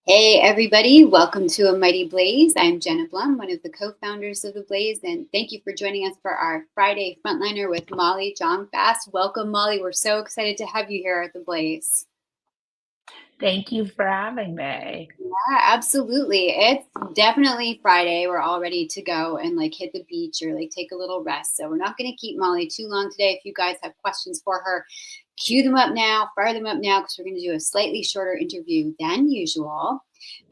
Hey, everybody. Welcome to A Mighty Blaze. I'm Jenna Blum, one of the co-founders of The Blaze, and thank you for joining us for our Friday Frontliner with Molly Jong-Fast. Welcome, Molly. We're so excited to have you here at The Blaze. Thank you for having me. Yeah, absolutely. It's definitely Friday. We're all ready to go and hit the beach or take a little rest. So we're not going to keep Molly too long today. If you guys have questions for her, cue them up now, fire them up now, because we're going to do a slightly shorter interview than usual.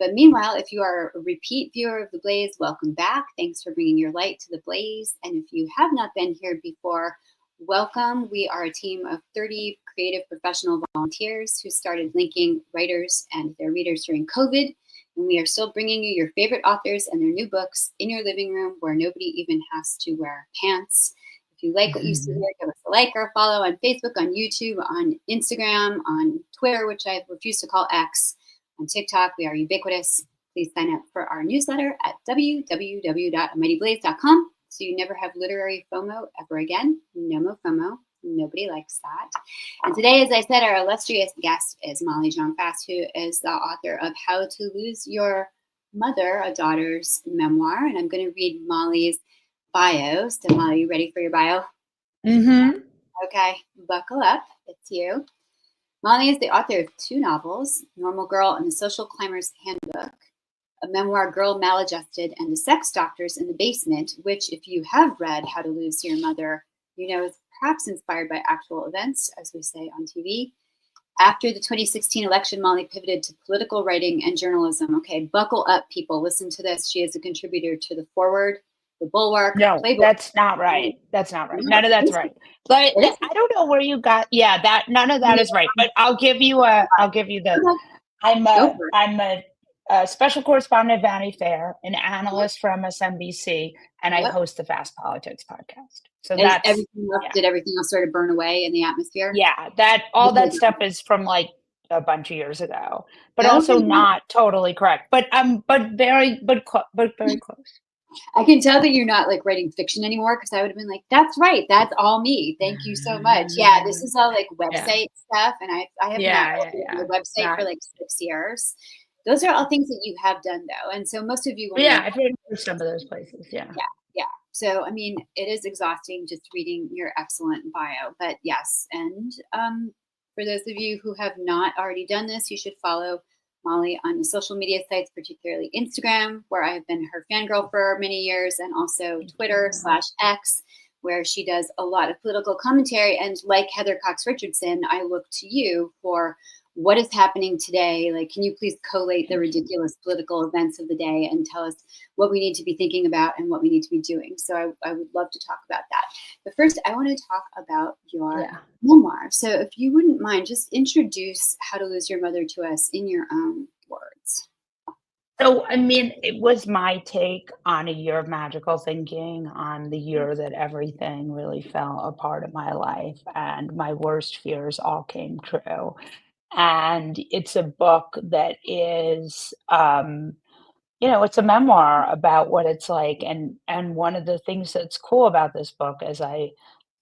But meanwhile, if you are a repeat viewer of The Blaze, welcome back. Thanks for bringing your light to The Blaze. And if you have not been here before, welcome. We are a team of 30 creative professional volunteers who started linking writers and their readers during COVID. And we are still bringing you your favorite authors and their new books in your living room where nobody even has to wear pants. If you like what you see here, give us a like or a follow on Facebook, on YouTube, on Instagram, on Twitter, which I refuse to call X, on TikTok. We are ubiquitous. Please sign up for our newsletter at www.amightyblaze.com so you never have literary FOMO ever again. No more FOMO. Nobody likes that. And today, as I said, our illustrious guest is Molly Jong-Fast, who is the author of How to Lose Your Mother, a Daughter's Memoir. And I'm going to read Molly's bio. So, Molly, you ready for your bio? Mm-hmm. Okay, buckle up. It's you. Molly is the author of 2 novels, Normal Girl and the Social Climber's Handbook, a memoir, Girl Maladjusted, and The Sex Doctors in the Basement, which, if you have read How to Lose Your Mother, you know is perhaps inspired by actual events, as we say on TV. After the 2016 election, Molly pivoted to political writing and journalism. Okay, buckle up, people. Listen to this. She is a contributor to The Forward, The Bulwark, No, Playboy. that's not right. That's not right. No, None of that's right. But it is. I don't know where you got. Yeah, that none of that is right. But I'll give you the. Okay, I'm go a for it. I'm a special correspondent at Vanity Fair, an analyst for MSNBC, and I Yep. host the Fast Politics podcast. So Is that's everything else, yeah, did everything else sort of burn away in the atmosphere? yeah. That all that Okay. stuff is from like a bunch of years ago, but also Okay. not totally correct. But very close. I can tell that you're not writing fiction anymore because I would have been like, that's right. That's all me. Thank you so much. Yeah, this is all Yeah. website stuff. And I have not Yeah, updated my yeah. website for Not 6 years. Those are all things that you have done though. And so most of you won't yeah, even, I've written for some of those places, yeah. yeah, yeah. So, I mean, it is exhausting just reading your excellent bio, but yes. And for those of you who have not already done this, you should follow Molly on the social media sites, particularly Instagram, where I have been her fangirl for many years, and also Thank you. Twitter/X, where she does a lot of political commentary. And like Heather Cox Richardson, I look to you for what is happening today. Can you please collate the Thank you. ridiculous political events of the day and tell us what we need to be thinking about and what we need to be doing? So I would love to talk about that. But first, I want to talk about your Yeah. memoir. So if you wouldn't mind, just introduce How to Lose Your Mother to us in your own words. So, I mean, it was my take on a year of magical thinking, on the year that everything really fell apart in my life and my worst fears all came true. And it's a book that is, it's a memoir about what it's like. And one of the things that's cool about this book, as I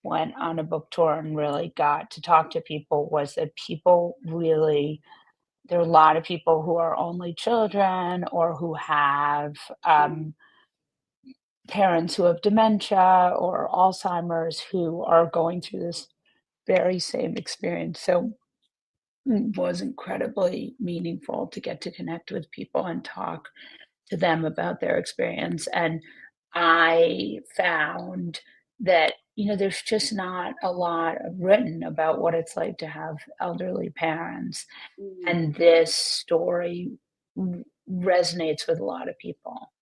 went on a book tour and really got to talk to people, was that people really there are a lot of people who are only children or who have parents who have dementia or Alzheimer's who are going through this very same experience. So it was incredibly meaningful to get to connect with people and talk to them about their experience. And I found that, there's just not a lot written about what it's like to have elderly parents. Mm-hmm. And this story resonates with a lot of people.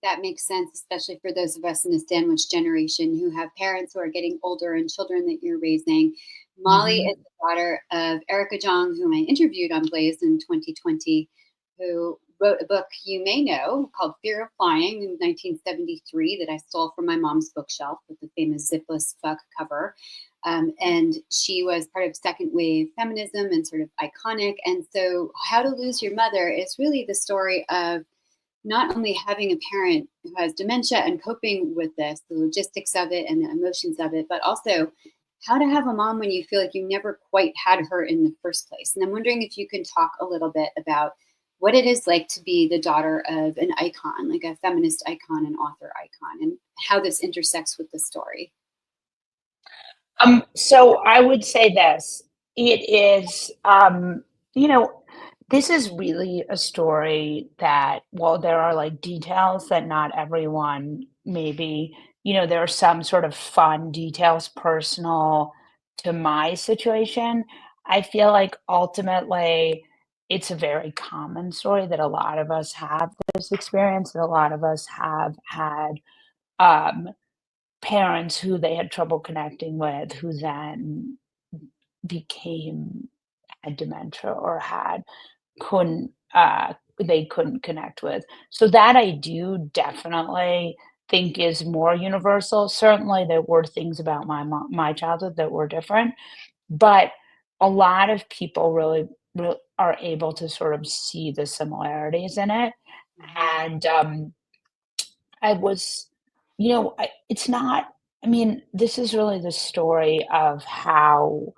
That makes sense, especially for those of us in the sandwich generation who have parents who are getting older and children that you're raising. Molly is Mhm. the daughter of Erica Jong, whom I interviewed on Blaze in 2020, who wrote a book you may know called Fear of Flying in 1973 that I stole from my mom's bookshelf with the famous zipless fuck cover. And she was part of second wave feminism and sort of iconic. And so, How to Lose Your Mother is really the story of not only having a parent who has dementia and coping with this, the logistics of it and the emotions of it, but also how to have a mom when you feel like you never quite had her in the first place. And I'm wondering if you can talk a little bit about what it is like to be the daughter of an icon, like a feminist icon, an author icon, and how this intersects with the story. So I would say this. It is, you know, this is really a story that, well, there are like details that not everyone maybe, there are some sort of fun details personal to my situation. I feel like ultimately it's a very common story that a lot of us have this experience, that a lot of us have had. Um, Parents who they had trouble connecting with, who then became had dementia or couldn't, they couldn't connect with. So that I do definitely think is more universal. Certainly, there were things about my childhood that were different, but a lot of people really are able to sort of see the similarities in it, Mhm. and, I was it's not this is really the story of how,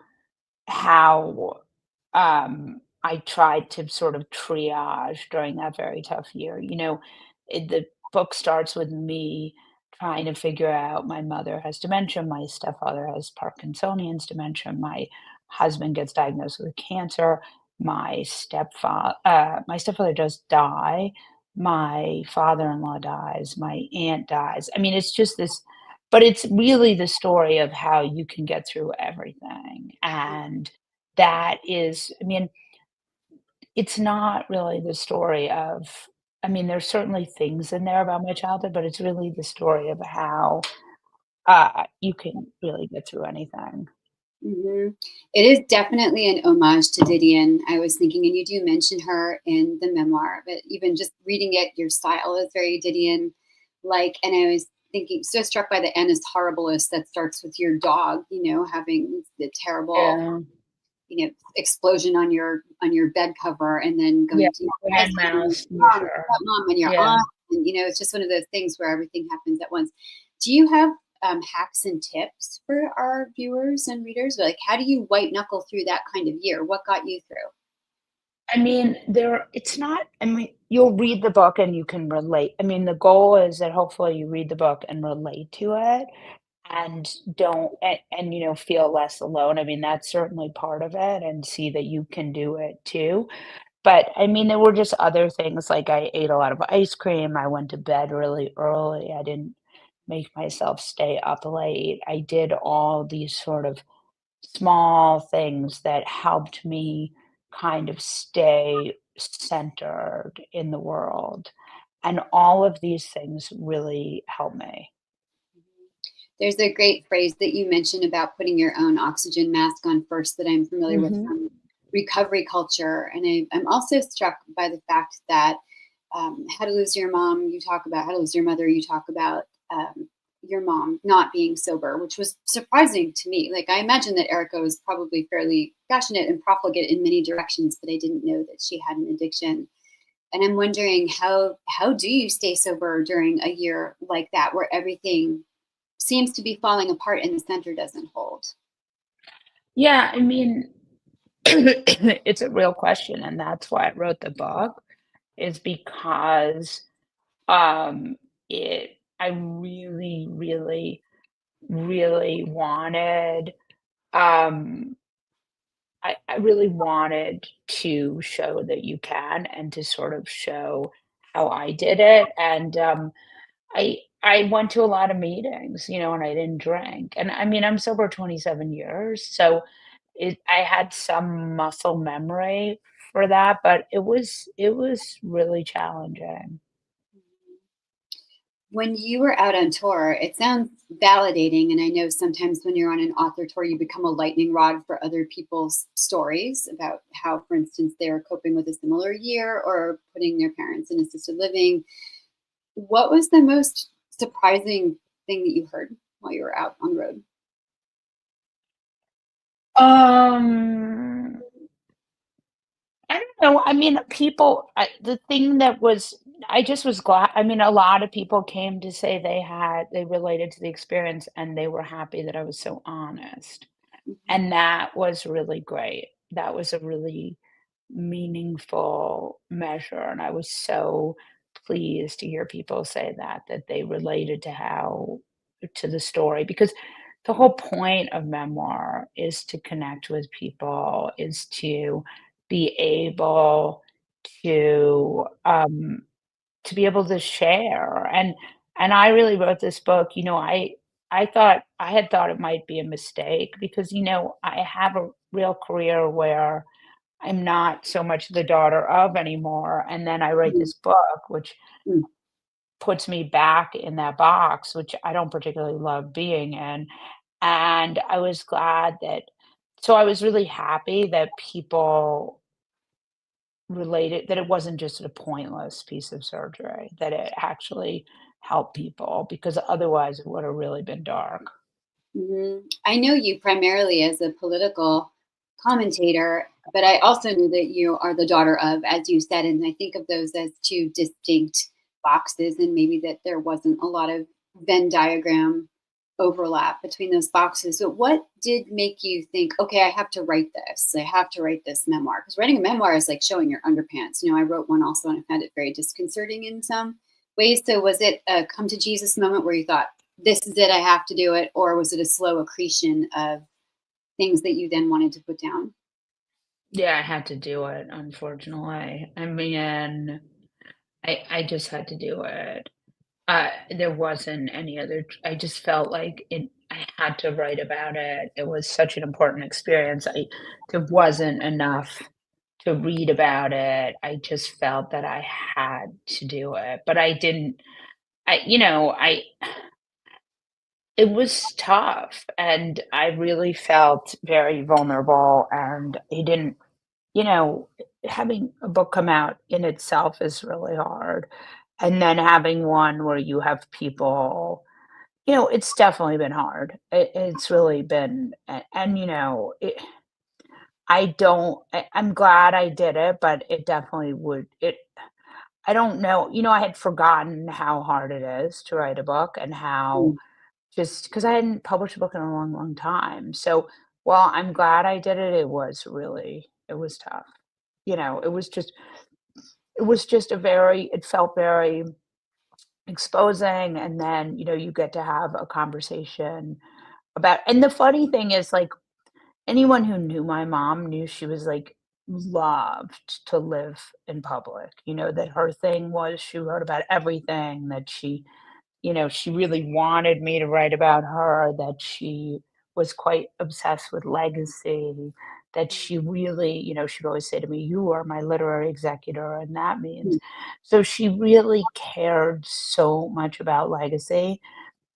I tried to sort of triage during that very tough year. The book starts with me trying to figure out my mother has dementia, my stepfather has Parkinsonian's dementia, my husband gets diagnosed with cancer, my stepfather does die, my father-in-law dies, my aunt dies. I mean, it's just this, but it's really the story of how you can get through everything, and that is it's not really the story of there's certainly things in there about my childhood, but it's really the story of how, you can really get through anything. Mhm. It is definitely an homage to Didion. I was thinking, and you do mention her in the memoir, but even just reading it, your style is very Didion like. And I was thinking, so struck by the Annus Horribilis that starts with your dog, having the terrible, Yeah. explosion on your bed cover, and then Yeah, going to your grand cousin and mouse for sure. stepmom and your Yeah. aunt, and it's just one of those things where everything happens at once. Do you have hacks and tips for our viewers and readers? Like, how do you white knuckle through that kind of year? What got you through? There it's not you'll read the book and you can relate. The goal is that hopefully you read the book and relate to it and don't and feel less alone. That's certainly part of it, and see that you can do it too. But there were just other things, like I ate a lot of ice cream, I went to bed really early, I didn't make myself stay up late. I did all these sort of small things that helped me kind of stay centered in the world. And all of these things really helped me. There's a great phrase that you mentioned about putting your own oxygen mask on first that I'm familiar with Mhm. from recovery culture. And I'm also struck by the fact that How to Lose Your Mom, you talk about How to Lose Your Mother, you talk about your mom not being sober, which was surprising to me. Like, I imagine that Erica was probably fairly passionate and profligate in many directions, but I didn't know that she had an addiction. And I'm wondering, how do you stay sober during a year like that where everything seems to be falling apart and the center doesn't hold? Yeah, it's a real question, and that's why I wrote the book, is because, I really, really, really wanted, um I really wanted to show that you can, and to sort of show how I did it, and, I went to a lot of meetings, and I didn't drink, and I'm sober 27 years, so I had some muscle memory for that, but it was really challenging. When you were out on tour, it sounds validating. And I know sometimes when you're on an author tour, you become a lightning rod for other people's stories about how, for instance, they're coping with a similar year or putting their parents in assisted living. What was the most surprising thing that you heard while you were out on the road? Um I don't know. The thing that was, I just was glad. A lot of people came to say they related to the experience and they were happy that I was so honest. Mhm. And that was really great. That was a really meaningful measure, and I was so pleased to hear people say that they related to how to the story, because the whole point of memoir is to connect with people, is to be able to, um to be able to share, and I really wrote this book, I thought I had thought it might be a mistake because, I have a real career where I'm not so much the daughter of anymore, and then I write Mm, this book, which mm, puts me back in that box, which I don't particularly love being in, and I was glad that so I was really happy that people related that it wasn't just a pointless piece of surgery, that it actually helped people, because otherwise it would have really been dark. mhm. I know you primarily as a political commentator, but I also knew that you are the daughter of, as you said, and I think of those as two distinct boxes, and maybe that there wasn't a lot of Venn diagram overlap between those boxes. But what did make you think, okay, I have to write this? I have to write this memoir. Because writing a memoir is like showing your underpants. I wrote one also and I found it very disconcerting in some ways. So was it a come to Jesus moment where you thought, this is it, I have to do it? Or was it a slow accretion of things that you then wanted to put down? Yeah, I had to do it, unfortunately. I mean, I just had to do it. There wasn't any other I just felt like I had to write about it. It was such an important experience. There wasn't enough to read about it. I just felt that I had to do it, but I didn't I you know, I it was tough, and I really felt very vulnerable, and I didn't you know, having a book come out in itself is really hard, and then having one where you have people it's definitely been hard. It's really been and, I'm glad I did it, but it definitely would it I don't know, I had forgotten how hard it is to write a book and how Mm, just because I hadn't published a book in a long, long time. So, while I'm glad I did it, it was tough. It was just it felt very exposing, and then, you get to have a conversation about and the funny thing is, like, anyone who knew my mom knew she was, like, loved to live in public, that her thing was she wrote about everything, that she really wanted me to write about her, that she was quite obsessed with legacy, that she really, she'd always say to me, "You are my literary executor," and that means mm, so she really cared so much about legacy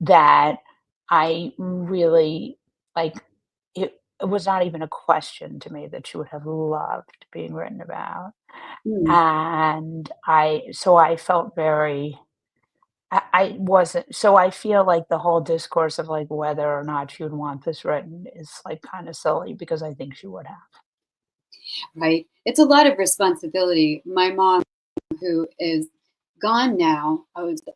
that I really like it was not even a question to me that she would have loved being written about. mm, And I felt very I wasn't so I feel like the whole discourse of, like, whether or not she would want this written is, like, kinda silly because I think she would have. right. It's a lot of responsibility. My mom, who is gone now,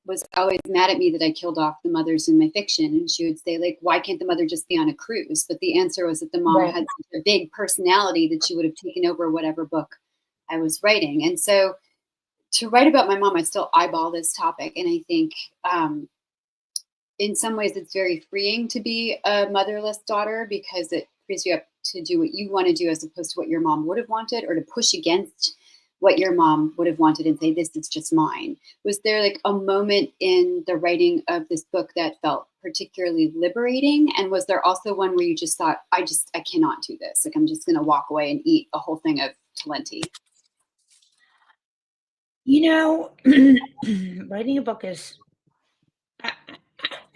was always mad at me that I killed off the mothers in my fiction, and she would say, like, "Why can't the mother just be on a cruise?" But the answer was that the mom Right. had such a big personality that she would have taken over whatever book I was writing. And so to write about my mom, I still eyeball this topic, and I think in some ways it's very freeing to be a motherless daughter because it frees you up to do what you want to do as opposed to what your mom would have wanted, or to push against what your mom would have wanted and say, this is just mine. Was there like a moment in the writing of this book that felt particularly liberating? And was there also one where you just thought, I cannot do this, like I'm just going to walk away and eat a whole thing of talenti? You know, writing a book is I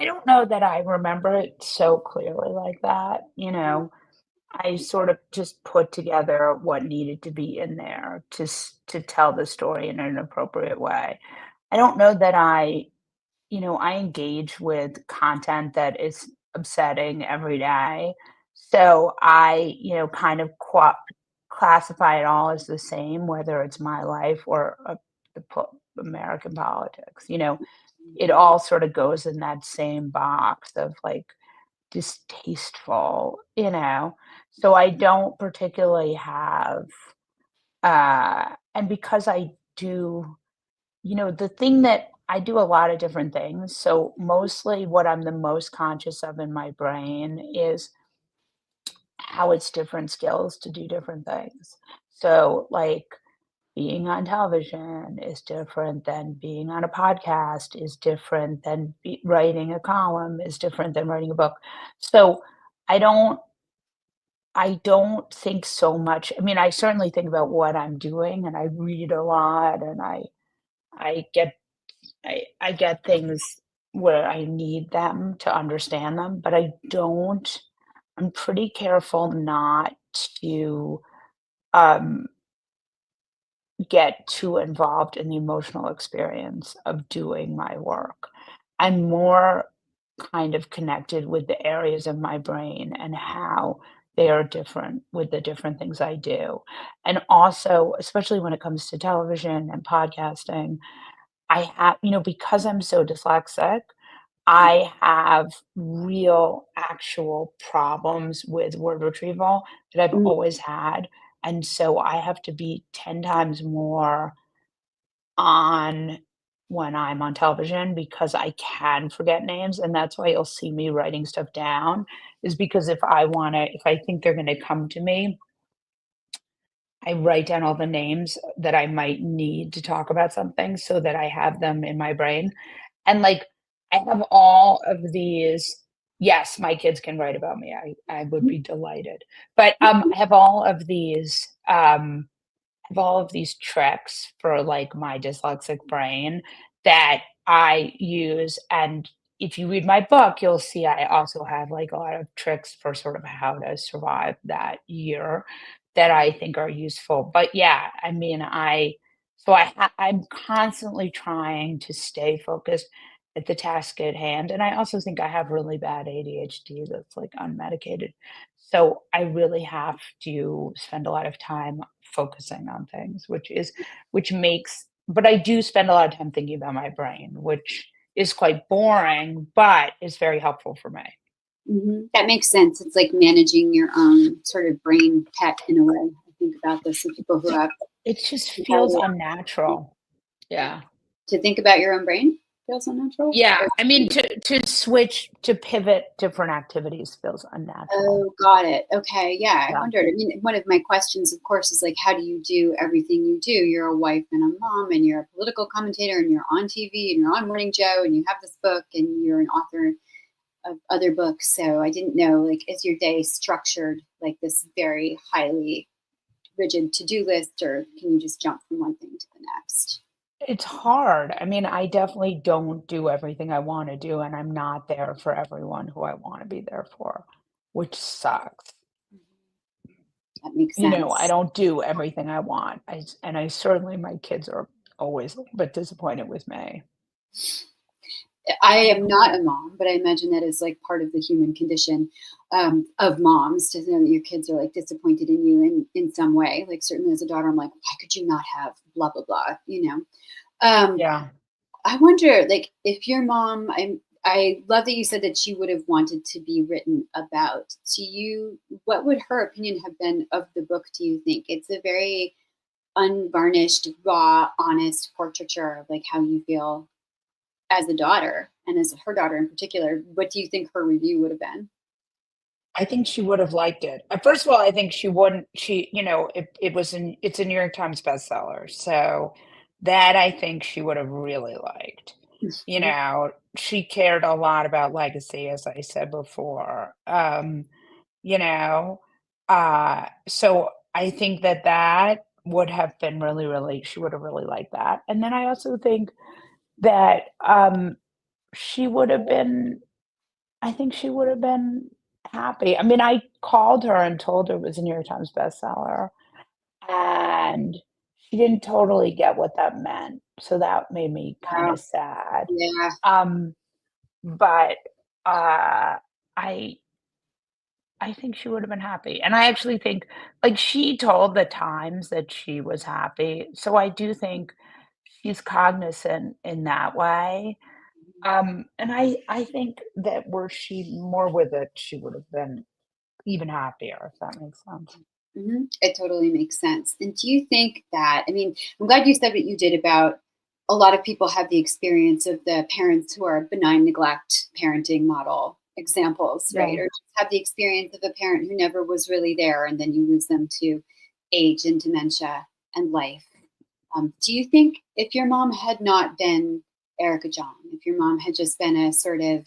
I don't know that I remember it so clearly like that, I sort of just put together what needed to be in there to tell the story in an appropriate way. I don't know that I engage with content that is upsetting every day. So I, kind of classify it all as the same, whether it's my life or American politics. It all sort of goes in that same box of like distasteful. So I don't particularly have And because I do, the thing that I do a lot of different things. So mostly what I'm the most conscious of in my brain is how it's different skills to do different things. So, like, being on television is different than being on a podcast, is different than writing a column, is different than writing a book. So I don't I don't think so much. I mean, I certainly think about what I'm doing, and I read a lot, and I get I get things where I need them to understand them, but I'm pretty careful not to, um, get too involved in the emotional experience of doing my work. I'm more kind of connected with the areas of my brain and how they are different with the different things I do. And also, especially when it comes to television and podcasting, because I'm so dyslexic, I have real actual problems with word retrieval that I've Mm, always had, and so I have to be 10 times more on when I'm on television because I can forget names, and that's why you'll see me writing stuff down, is because if I think they're gonna come to me, I write down all the names that I might need to talk about something so that I have them in my brain. And, like, I have all of these. Yes, my kids can write about me. I would be delighted. But, I have all of these tricks for, like, my dyslexic brain that I use, and if you read my book, you'll see I also have, like, a lot of tricks for sort of how to survive that year that I think are useful. But, yeah, I mean, I'm constantly trying to stay focused at the task at hand, and I also think I have really bad ADHD that's, like, unmedicated. So I really have to spend a lot of time focusing on things, which makes but I do spend a lot of time thinking about my brain, which is quite boring, but is very helpful for me. mhm. That makes sense. It's like managing your own sort of brain pet in a way. I think about this with people who have It just feels anxiety. unnatural. Yeah. To think about your own brain feels unnatural? Yeah, Or I mean, to pivot different activities feels unnatural. oh, got it. Okay, yeah, I Yeah. wondered. I mean, one of my questions, of course, is like, how do you do everything you do? You're a wife and a mom, and you're a political commentator, and you're on TV, and you're on Morning Joe, and you have this book, and you're an author of other books. So I didn't know, like, is your day structured like this very highly rigid to-do list, or can you just jump from one thing to the next? It's hard. I mean, I definitely don't do everything I wanna do, and I'm not there for everyone who I wanna be there for, which sucks. That makes I sense. don't do everything I want. I certainly my kids are always a little bit disappointed with me. I am not a mom, but I imagine that is like part of the human condition of moms to know that your kids are like disappointed in you in some way. Like certainly as a daughter, I'm like, why could you not have blah blah blah? Um, Yeah. I wonder, like, if your mom, I love that you said that she would have wanted to be written about. To you, what would her opinion have been of the book? Do you think it's a very unvarnished, raw, honest portraiture of like how you feel as a daughter and as her daughter in particular? What do you think her review would have been? I think she would have liked it. First of all, I think she wouldn't it's a New York Times bestseller, so that I think she would have really liked. She cared a lot about legacy, as I said before. You know, so I think that would have been really, really she would have really liked that. And then I also think that, she would have been I think she would have been happy. I mean, I called her and told her it was a New York Times bestseller, and she didn't totally get what that meant, so that made me kinda Wow. sad. Yeah. Um, but, I I think she would have been happy, and I actually think she told the Times that she was happy, so I do think she's cognizant in that way. And I think that were she more with it, she would have been even happier, if that makes sense. It totally makes sense. And do you think that, I mean, I'm glad you said what you did about a lot of people have the experience of the parents who are benign neglect parenting model examples, right? Yeah. Or just have the experience of a parent who never was really there and then you lose them to age and dementia and life. Do you think if your mom had not been Erica Jong, if your mom had just been a sort of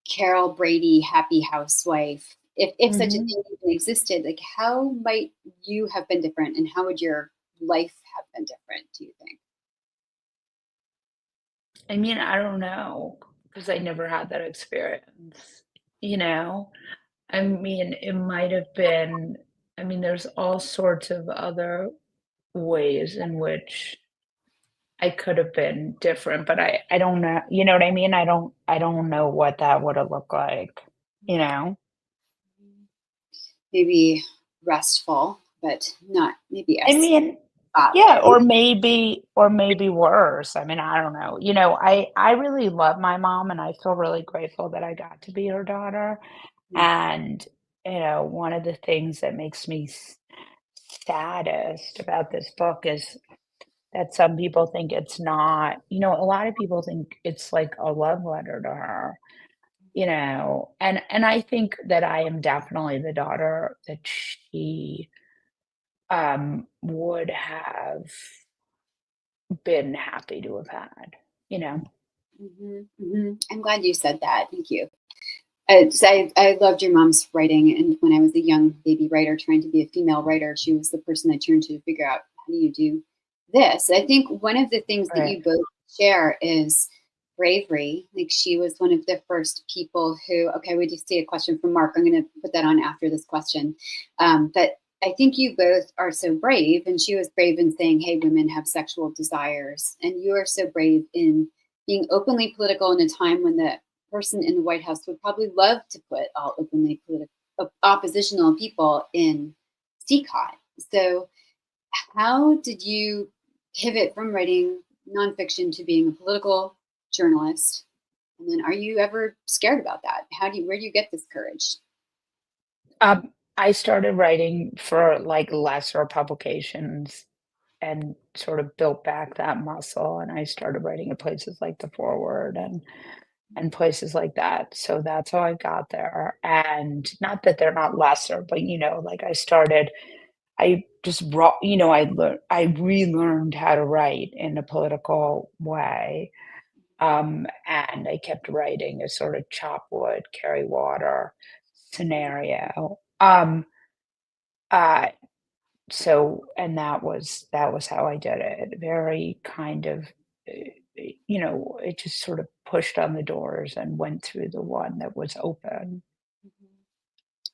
Carol Brady happy housewife, if such a Mhm. thing even existed, like how might you have been different and how would your life have been different, do you think? I mean, I don't know, because I never had that experience, you know? I mean, it might have been I mean, there's all sorts of other ways in which I could have been different, but I don't know, you know what I mean? I don't know what that would have looked like, you know? Maybe restful, but not maybe I as mean, yeah, spotlight. or maybe worse. I mean, I don't know. You know, I really love my mom, and I feel really grateful that I got to be her daughter. And, one of the things that makes me saddest about this book is that some people think it's not, a lot of people think it's like a love letter to her, and I think that I am definitely the daughter that she would have been happy to have had, you know? I'm glad you said that. Thank you. 'Cause I loved your mom's writing, and when I was a young baby writer trying to be a female writer, she was the person I turned to figure out how do you do this. I think one of the things that Right. you both share is bravery. Like she was one of the first people who. Okay, we just see a question from Mark. I'm going to put that on after this question, but I think you both are so brave, and she was brave in saying, "Hey, women have sexual desires," and you are so brave in being openly political in a time when the person in the White House would probably love to put all openly political oppositional people in CCOT. So, how did you pivot from writing nonfiction to being a political journalist? And then, are you ever scared about that? Where do you get this courage? I started writing for, like, lesser publications and sort of built back that muscle, and I started writing at places like The Forward and places like that, so that's how I got there, and not that they're not lesser, but, like, I just I relearned how to write in a political way, and I kept writing a sort of chop wood, carry water scenario, uh and that was how I did it. Very kind of, it just sort of pushed on the doors and went through the one that was open.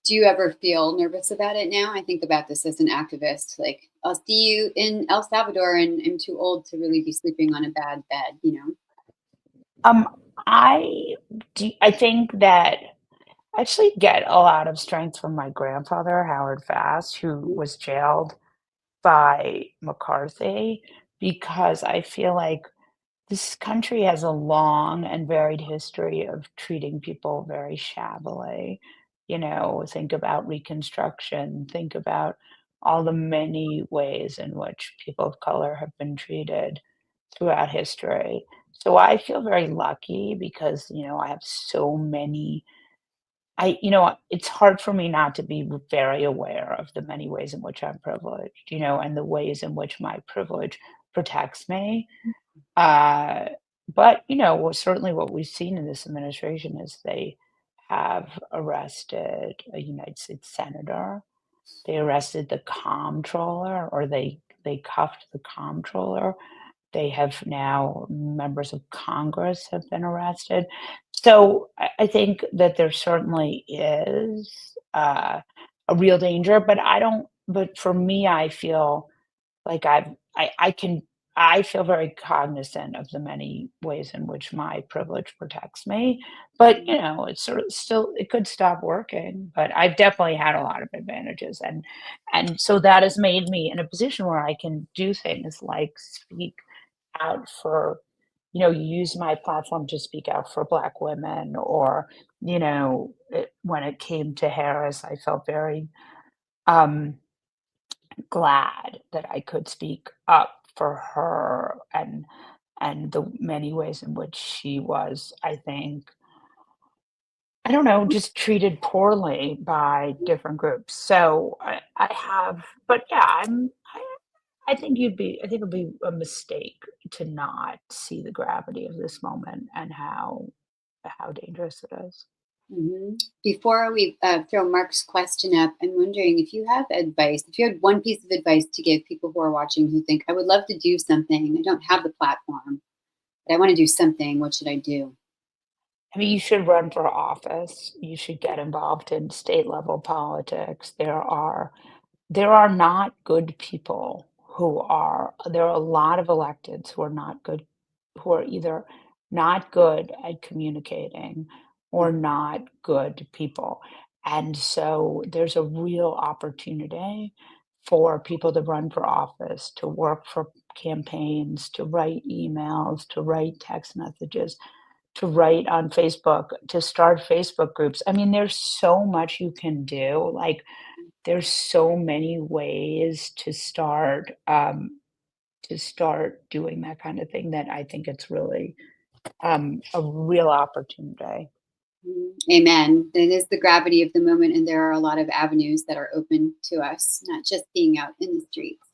Do you ever feel nervous about it now? I think about this as an activist. Like, I'll see you in El Salvador, and I'm too old to really be sleeping on a bad bed, you know? Um, I think that I actually get a lot of strength from my grandfather, Howard Fast, who was jailed by McCarthy, because I feel like this country has a long and varied history of treating people very shabbily. Think about Reconstruction, think about all the many ways in which people of color have been treated throughout history. So I feel very lucky because, I have so many it's hard for me not to be very aware of the many ways in which I'm privileged, and the ways in which my privilege protects me. Uh, but, well, certainly what we've seen in this administration is they have arrested a United States senator. They arrested the comptroller, or they cuffed the comptroller. They have now members of Congress have been arrested. So I think that there certainly is a real danger, but I don't. But for me, I feel like I can I feel very cognizant of the many ways in which my privilege protects me, but, Mhm. it's sort of still it could stop working, but I've definitely had a lot of advantages, and so that has made me in a position where I can do things like speak out for use my platform to speak out for Black women, or, when it came to Harris, I felt very, um glad that I could speak up for her and the many ways in which she was, I think, I don't know, just treated poorly by different groups. So I have, but yeah, I think it'd be a mistake to not see the gravity of this moment and how dangerous it is. Mhm. Before we throw Mark's question up, I'm wondering if you have advice, if you had one piece of advice to give people who are watching who think, I would love to do something. I don't have the platform, but I want to do something. What should I do? I mean, you should run for office. You should get involved in state level politics. There are not good people there are a lot of electeds who are not good, who are either not good at communicating or Mhm. not good people. And so there's a real opportunity for people to run for office, to work for campaigns, to write emails, to write text messages, to write on Facebook, to start Facebook groups. I mean, there's so much you can do. Like, there's so many ways to start doing that kind of thing that I think it's really, a real opportunity. Amen. It is the gravity of the moment, and there are a lot of avenues that are open to us, not just being out in the streets.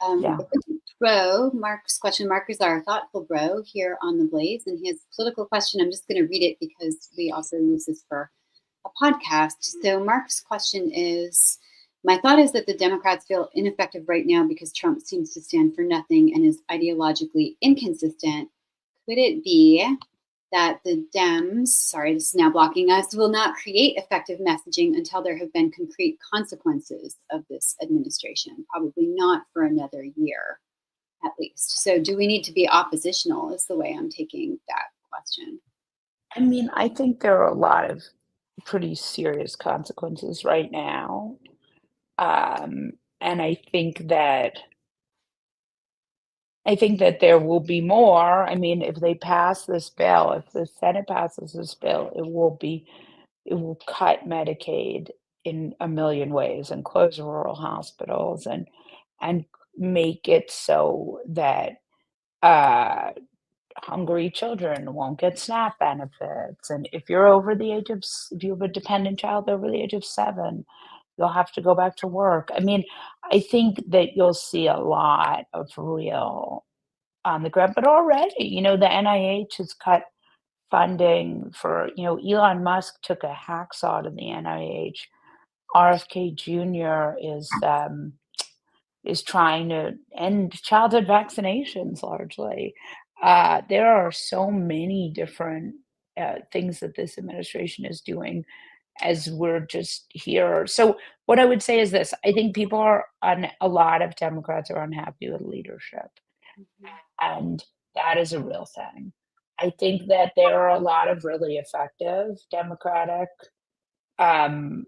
Yeah. If we could throw Mark's question, Mark is our thoughtful bro here on the Blaze, and his political question, I'm just going to read it because we also use this for a podcast. So Mark's question is, my thought is that the Democrats feel ineffective right now because Trump seems to stand for nothing and is ideologically inconsistent. Could it be that the Dems, sorry, this is now blocking us, will not create effective messaging until there have been concrete consequences of this administration? Probably not for another year, at least. So, do we need to be oppositional? Is the way I'm taking that question. I mean, I think there are a lot of pretty serious consequences right now. Um, and I think that there will be more. I mean, if they pass this bill, if the Senate passes this bill, it will cut Medicaid in a million ways and close rural hospitals and make it so that uh, hungry children won't get SNAP benefits. And if you have a dependent child over the age of 7, you'll have to go back to work. I mean, I think that you'll see a lot of real on the ground, but already, the NIH has cut funding for, Elon Musk took a hacksaw to the NIH. RFK Jr. is trying to end childhood vaccinations largely. There are so many different things that this administration is doing as we're just here. So what I would say is this: I think a lot of Democrats are unhappy with leadership, Mhm. and that is a real thing. I think that there are a lot of really effective um,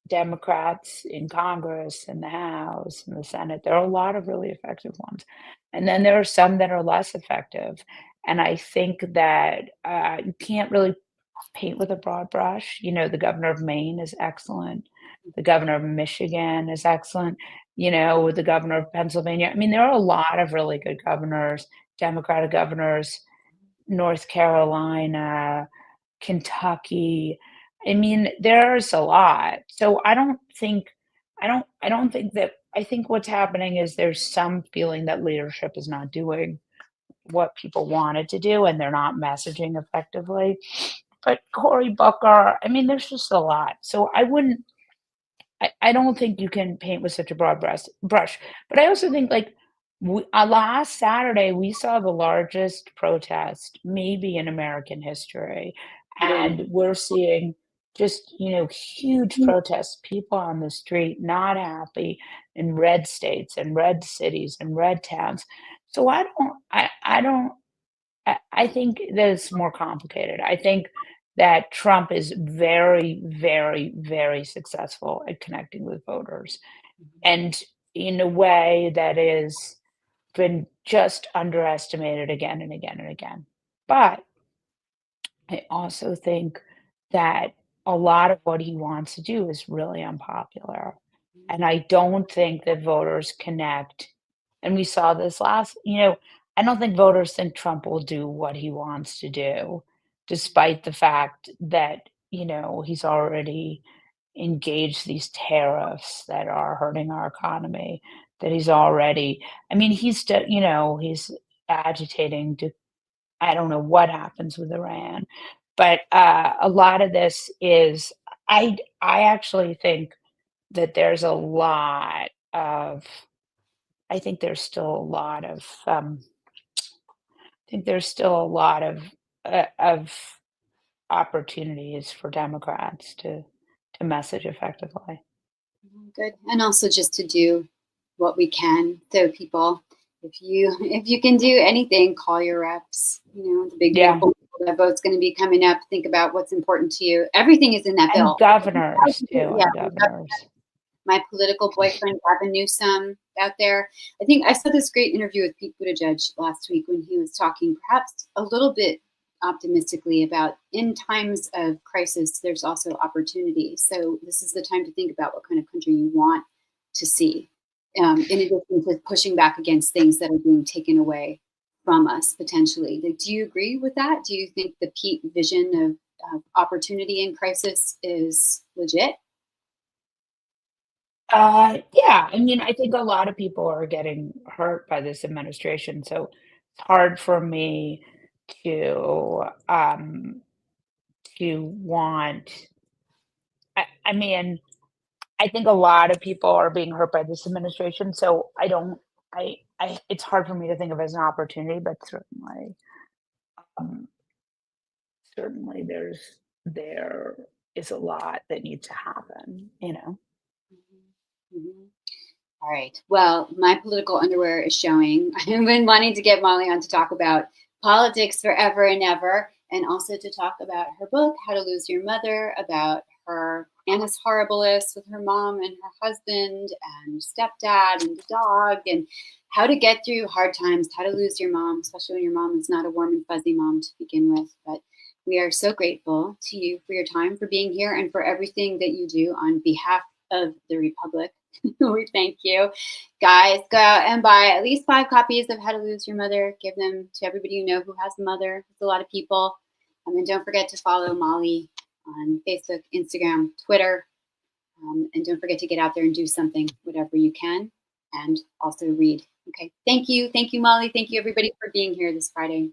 Democrats in Congress, in the House, in the Senate. There are a lot of really effective ones. And then there are some that are less effective. And I think that you can't really paint with a broad brush. The governor of Maine is excellent. The governor of Michigan is excellent. The governor of Pennsylvania. I mean, there are a lot of really good governors, Democratic governors, North Carolina, Kentucky. I mean, there's a lot. So I don't think that I think what's happening is there's some feeling that leadership is not doing what people wanted to do and they're not messaging effectively. But Cory Booker, I mean, there's just a lot. So I don't think you can paint with such a broad brush. But I also think, like, last Saturday, we saw the largest protest maybe in American history. Agree. And we're seeing just, huge protests, people on the street not happy in red states and red cities and red towns. So I don't, I think that it's more complicated. I think that Trump is very, very, very successful at connecting with voters, and in a way that is been just underestimated again and again and again. But I also think that a lot of what he wants to do is really unpopular. And I don't think that voters connect. And we saw this last, I don't think voters think Trump will do what he wants to do, despite the fact that, he's already engaged these tariffs that are hurting our economy, that he's already, I mean, he's agitating to, I don't know what happens with Iran, but a lot of this is, I actually think that there's a lot of I think there's still a lot of, I think there's still a lot of opportunities for Democrats to message effectively. Good. And also just to do what we can. So people, if you can do anything, call your reps. The big Yeah, beautiful bill, that vote's going to be coming up. Think about what's important to you. Everything is in that and bill. governors too, Yeah, and governors. my political boyfriend Gavin Newsom out there. I think I saw this great interview with Pete Buttigieg last week when he was talking, perhaps a little bit optimistically, about in times of crisis, there's also opportunity. So this is the time to think about what kind of country you want to see, in addition to pushing back against things that are being taken away from us potentially. Like, do you agree with that? Do you think the Pete vision of opportunity in crisis is legit? Yeah, I mean, I think a lot of people are getting hurt by this administration, so it's hard for me to, want I mean, I think a lot of people are being hurt by this administration, so I don't it's hard for me to think of as an opportunity, but um, certainly there is a lot that needs to happen. Mhm. Mhm. All right. Well, my political underwear is showing. I've been wanting to get Molly on to talk about politics forever and ever, and also to talk about her book, How to Lose Your Mother, about her Anna's Horriblest with her mom and her husband and stepdad and the dog, and how to get through hard times, how to lose your mom, especially when your mom is not a warm and fuzzy mom to begin with. But we are so grateful to you for your time, for being here, and for everything that you do on behalf of the Republic. We thank you. Guys, go out and buy at least 5 copies of How to Lose Your Mother. Give them to everybody you know who has a mother. It's a lot of people. And don't forget to follow Molly on Facebook, Instagram, Twitter. And don't forget to get out there and do something, whatever you can. And also read. Okay. Thank you. Thank you, Molly. Thank you, everybody, for being here this Friday.